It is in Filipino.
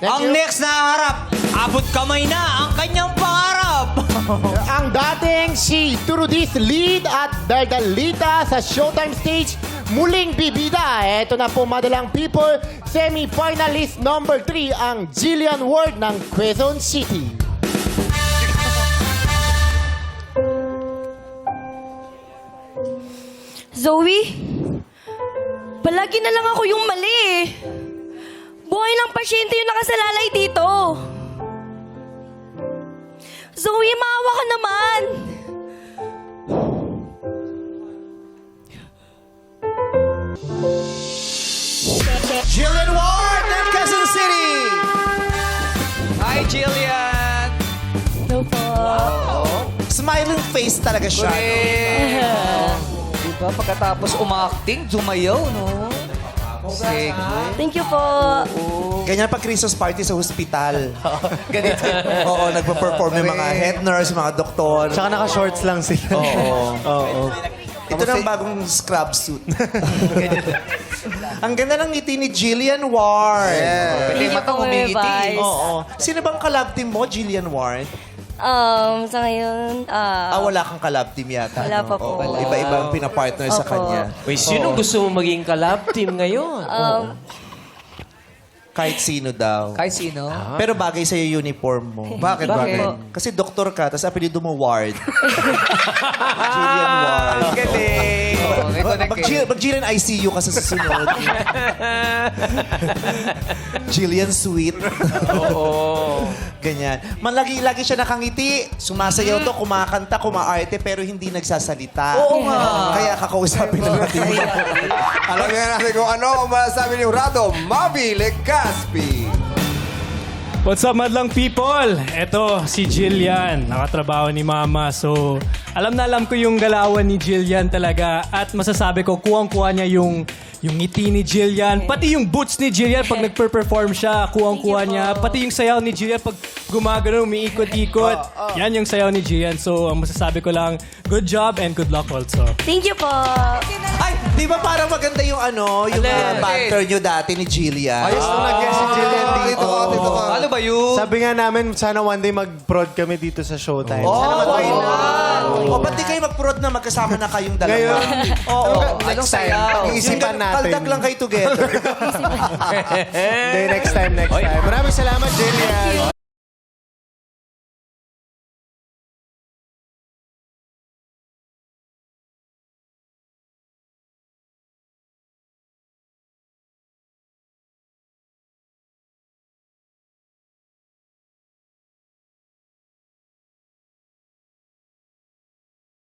Ang next na harap, abot kamay na ang kanyang pangarap. Ang dating si Trudis Lead at Dardalita sa Showtime stage, muling bibida. Ito na po, madalang people, semi-finalist number 3, ang Jillian Ward ng Quezon City. Zoe, palagi na lang ako yung mali eh. Buhay ng pasyente yung nakasalalay dito. Zoe, maawa ka naman. Jillian Ward ng Quezon City! Hi, Jillian. No po. Smiling face talaga siya. Diba, pagkatapos umacting, dumayaw, no? Sige. Thank you po. Ganyan pag Christmas party sa hospital. Ganito. Oo, nagpa-perform yung mga head nurse, mga doktor. Tsaka naka-shorts lang sila. Oo. Ito na ang bagong scrub suit. Ang ganda ng ngiti ni Jillian Ward. Pwede matang umingiti. Vice. Oo. Sino bang collab team mo, Jillian Ward? Sa ngayon, Wala kang collab team yata. Wala no? pa po. Oo, iba-iba ang pinapartner sa Opo. kanya. Uy, sino gusto mo maging collab team ngayon? Kahit sino daw. Kahit sino. Pero bagay sa'yo uniform mo. Bakit? Kasi doktor ka, tapos apelido mo Ward. Jillian Ward. Ang galing. Mag-Jillian ICU ka sa susunod. Jillian Sweet. Oo. Ganyan. Lagi siya nakangiti. Sumasayaw to, kumakanta, kumaarte, pero hindi nagsasalita. Oo nga. Kaya kakausapin na natin. Alam niya natin kung ano ang masasabi ni Jurado, Mavi Legaspi. What's up, madlang people? Eto, si Jillian. Nakatrabaho ni Mama. So, alam na alam ko yung galawan ni Jillian talaga. At masasabi ko, kuwang-kuha niya yung ngiti ni Jillian. Pati yung boots ni Jillian pag nagper-perform siya. Kuwang-kuha niya. Pati yung sayaw ni Jillian pag gumagano, umiikot-ikot. Yan yung sayaw ni Jillian. So, ang masasabi ko lang, good job and good luck also. thank you po. Ay, di ba parang maganda yung banter nyo dati ni Jillian? Ayos na lagyan si Jillian dito. Dito ka. Ano ba yun? Sabi nga namin, sana one day mag-prod kami dito sa Showtime. Oh, Sana why mag-prod. not? O, ba't di kayo mag-prod na magkasama na kayong dalawa? Ngayon, Oo. Anong sayaw? Pag-iisipan natin. Kaldag lang kayo together. Hindi, next time. Maraming salamat, Jillian.